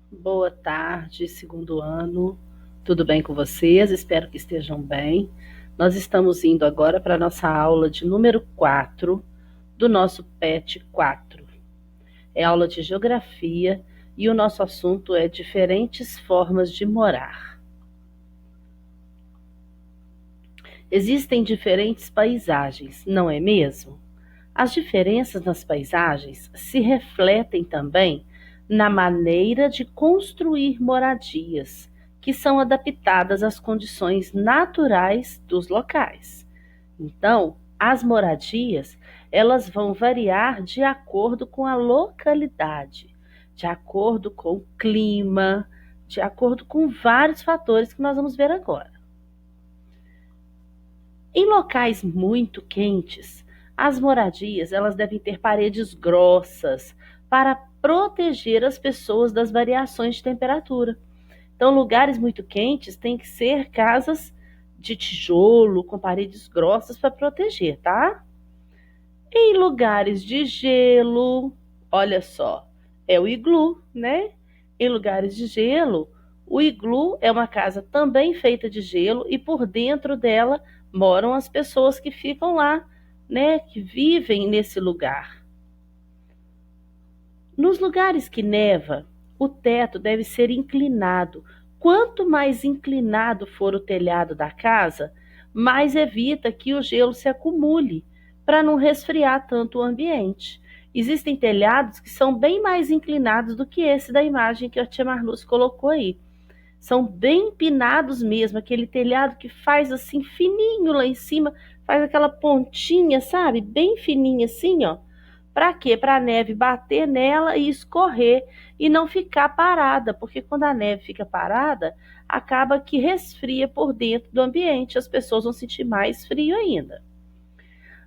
Boa tarde, segundo ano. Tudo bem com vocês? Espero que estejam bem. Nós estamos indo agora para a nossa aula de número 4 do nosso PET 4. É aula de geografia e o nosso assunto é diferentes formas de morar. Existem diferentes paisagens, não é mesmo? As diferenças nas paisagens se refletem também na maneira de construir moradias, que são adaptadas às condições naturais dos locais. Então, as moradias, elas vão variar de acordo com a localidade, de acordo com o clima, de acordo com vários fatores que nós vamos ver agora. Em locais muito quentes, as moradias elas devem ter paredes grossas para proteger as pessoas das variações de temperatura. Então, lugares muito quentes têm que ser casas de tijolo com paredes grossas para proteger, tá? Em lugares de gelo, olha só, é o iglu, né? Em lugares de gelo, o iglu é uma casa também feita de gelo e por dentro dela moram as pessoas que ficam lá, né? Que vivem nesse lugar. Nos lugares que neva, o teto deve ser inclinado. Quanto mais inclinado for o telhado da casa, mais evita que o gelo se acumule, para não resfriar tanto o ambiente. Existem telhados que são bem mais inclinados do que esse da imagem que a tia Marluz colocou aí. São bem empinados mesmo, aquele telhado que faz assim fininho lá em cima, faz aquela pontinha, sabe? Bem fininha assim, ó. Para quê? Para a neve bater nela e escorrer e não ficar parada, porque quando a neve fica parada, acaba que resfria por dentro do ambiente, as pessoas vão sentir mais frio ainda.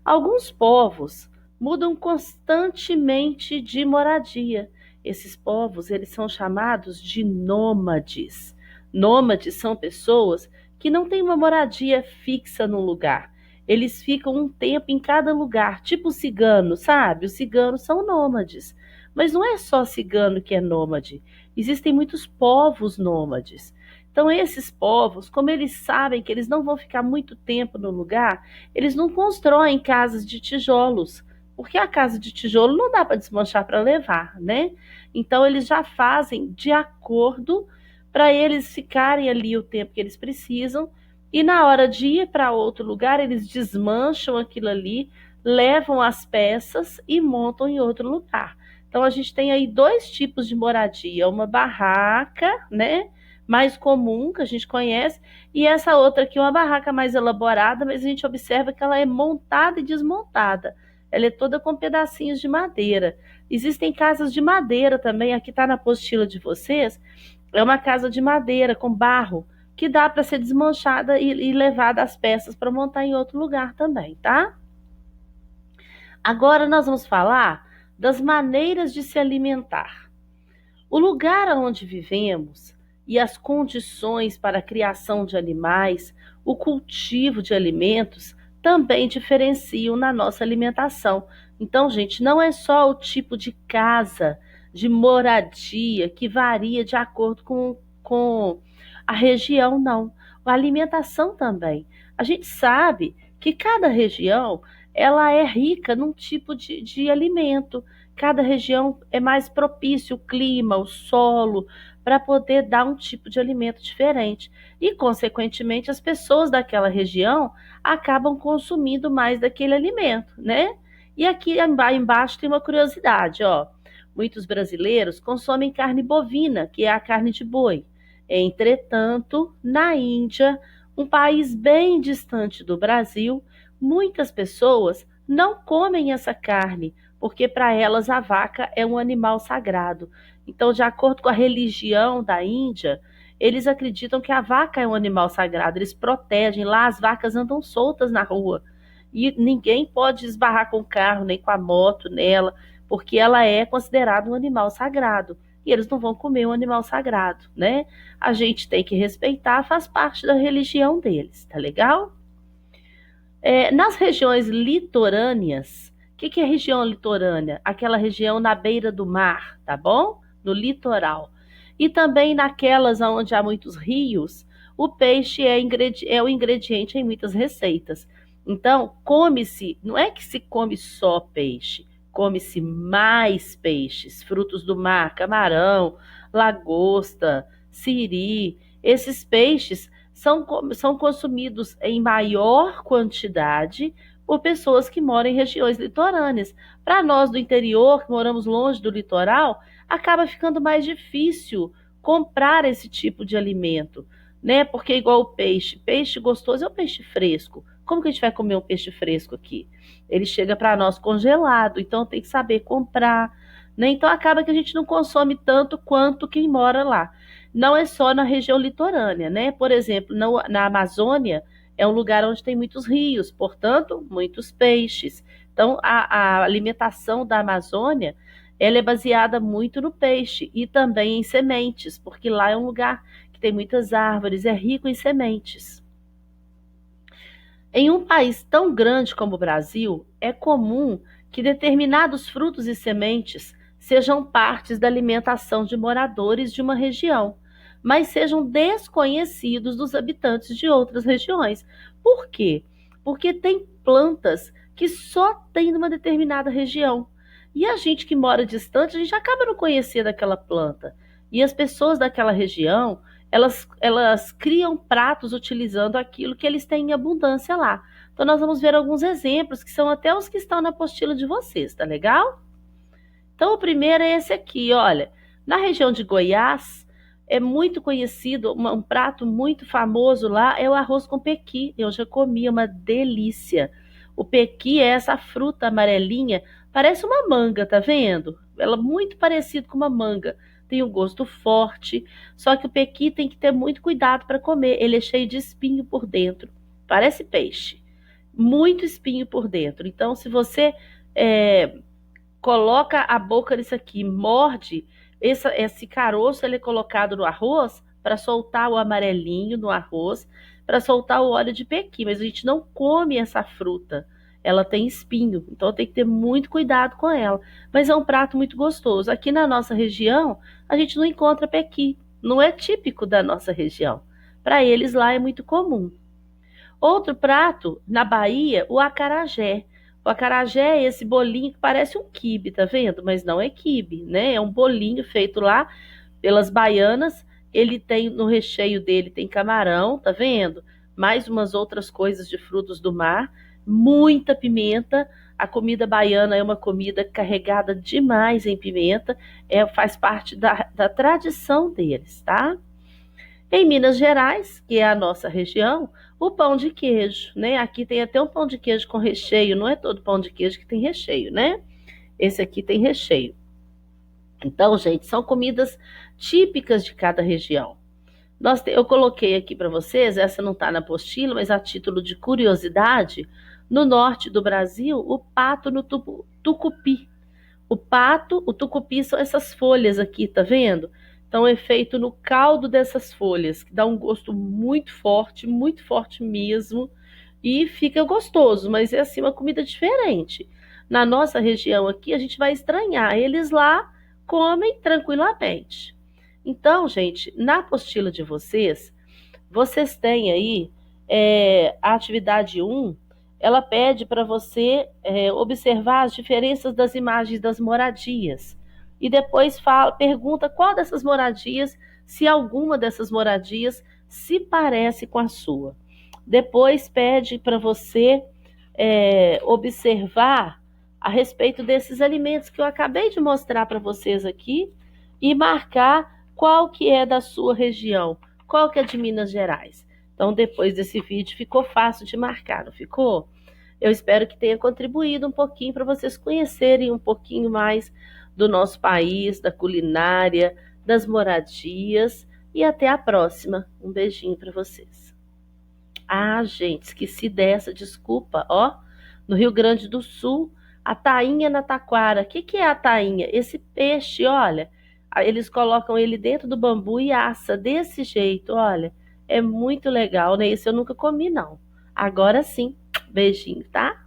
Alguns povos mudam constantemente de moradia. Esses povos, eles são chamados de nômades. Nômades são pessoas que não têm uma moradia fixa no lugar. Eles ficam um tempo em cada lugar, tipo cigano, sabe? Os ciganos são nômades. Mas não é só cigano que é nômade. Existem muitos povos nômades. Então, esses povos, como eles sabem que eles não vão ficar muito tempo no lugar, eles não constroem casas de tijolos, porque a casa de tijolo não dá para desmanchar para levar, né? Então eles já fazem de acordo para eles ficarem ali o tempo que eles precisam e na hora de ir para outro lugar eles desmancham aquilo ali, levam as peças e montam em outro lugar. Então a gente tem aí dois tipos de moradia, uma barraca, né? Mais comum que a gente conhece e essa outra aqui é uma barraca mais elaborada, mas a gente observa que ela é montada e desmontada. Ela é toda com pedacinhos de madeira. Existem casas de madeira também, aqui está na apostila de vocês. É uma casa de madeira com barro, que dá para ser desmanchada e levada as peças para montar em outro lugar também, tá? Agora nós vamos falar das maneiras de se alimentar. O lugar onde vivemos e as condições para a criação de animais, o cultivo de alimentos, também diferenciam na nossa alimentação. Então, gente, não é só o tipo de casa, de moradia, que varia de acordo com a região, não. A alimentação também. A gente sabe que cada região ela é rica num tipo de alimento. Cada região é mais propício o clima, o solo, para poder dar um tipo de alimento diferente. E, consequentemente, as pessoas daquela região acabam consumindo mais daquele alimento, né? E aqui embaixo tem uma curiosidade, ó. Muitos brasileiros consomem carne bovina, que é a carne de boi. Entretanto, na Índia, um país bem distante do Brasil, muitas pessoas não comem essa carne, porque para elas a vaca é um animal sagrado. Então, de acordo com a religião da Índia, eles acreditam que a vaca é um animal sagrado, eles protegem, lá as vacas andam soltas na rua. E ninguém pode esbarrar com o carro, nem com a moto nela, porque ela é considerada um animal sagrado. E eles não vão comer um animal sagrado, né? A gente tem que respeitar, faz parte da religião deles, tá legal? Nas regiões litorâneas, que é região litorânea? Aquela região na beira do mar, tá bom? No litoral. E também naquelas onde há muitos rios, o peixe é o ingrediente em muitas receitas. Então, come-se, não é que se come só peixe, come-se mais peixes, frutos do mar, camarão, lagosta, siri. Esses peixes são consumidos em maior quantidade por pessoas que moram em regiões litorâneas. Para nós do interior, que moramos longe do litoral, acaba ficando mais difícil comprar esse tipo de alimento, né? Porque igual o peixe, peixe gostoso é o peixe fresco. Como que a gente vai comer um peixe fresco aqui? Ele chega para nós congelado, então tem que saber comprar, né? Então acaba que a gente não consome tanto quanto quem mora lá. Não é só na região litorânea, né? Por exemplo, na Amazônia é um lugar onde tem muitos rios, portanto, muitos peixes. Então, a alimentação da Amazônia, ela é baseada muito no peixe e também em sementes, porque lá é um lugar que tem muitas árvores, é rico em sementes. Em um país tão grande como o Brasil, é comum que determinados frutos e sementes sejam partes da alimentação de moradores de uma região, mas sejam desconhecidos dos habitantes de outras regiões. Por quê? Porque tem plantas que só tem numa determinada região. E a gente que mora distante, a gente acaba não conhecendo aquela planta. E as pessoas daquela região, elas criam pratos utilizando aquilo que eles têm em abundância lá. Então, nós vamos ver alguns exemplos, que são até os que estão na apostila de vocês, tá legal? Então, o primeiro é esse aqui, olha. Na região de Goiás, é muito conhecido, um prato muito famoso lá é o arroz com pequi. Eu já comi, é uma delícia. O pequi é essa fruta amarelinha, parece uma manga, tá vendo? Ela é muito parecida com uma manga. Tem um gosto forte, só que o pequi tem que ter muito cuidado para comer. Ele é cheio de espinho por dentro, parece peixe. Muito espinho por dentro. Então, se você coloca a boca nisso aqui, morde, esse caroço ele é colocado no arroz para soltar o amarelinho no arroz, para soltar o óleo de pequi, mas a gente não come essa fruta. Ela tem espinho, então tem que ter muito cuidado com ela. Mas é um prato muito gostoso. Aqui na nossa região, a gente não encontra pequi, não é típico da nossa região. Para eles lá é muito comum. Outro prato, na Bahia, o acarajé. O acarajé é esse bolinho que parece um quibe, tá vendo? Mas não é quibe, né? É um bolinho feito lá pelas baianas. Ele tem, no recheio dele tem camarão, tá vendo? Mais umas outras coisas de frutos do mar. Muita pimenta. A comida baiana é uma comida carregada demais em pimenta. Faz parte da tradição deles, tá? Em Minas Gerais, que é a nossa região, o pão de queijo, né? Aqui tem até um pão de queijo com recheio, não é todo pão de queijo que tem recheio, né? Esse aqui tem recheio. Então, gente, são comidas típicas de cada região. Eu coloquei aqui para vocês, essa não está na apostila, mas a título de curiosidade, no norte do Brasil, o pato no tucupi. O tucupi são essas folhas aqui, tá vendo? Então é feito no caldo dessas folhas, que dá um gosto muito forte mesmo, e fica gostoso, mas é assim uma comida diferente. Na nossa região aqui, a gente vai estranhar, eles lá comem tranquilamente. Então, gente, na apostila de vocês têm aí a atividade 1, ela pede para você observar as diferenças das imagens das moradias. E depois pergunta qual dessas moradias, se alguma dessas moradias se parece com a sua. Depois pede para você observar a respeito desses alimentos que eu acabei de mostrar para vocês aqui e marcar qual que é da sua região, qual que é de Minas Gerais. Então, depois desse vídeo, ficou fácil de marcar, não ficou? Eu espero que tenha contribuído um pouquinho para vocês conhecerem um pouquinho mais do nosso país, da culinária, das moradias. E até a próxima. Um beijinho para vocês. Ah, gente, esqueci dessa, desculpa. Ó, no Rio Grande do Sul, a tainha na taquara. O que é a tainha? Esse peixe, olha, eles colocam ele dentro do bambu e assa desse jeito, olha. É muito legal, né? Esse eu nunca comi, não. Agora sim. Beijinho, tá?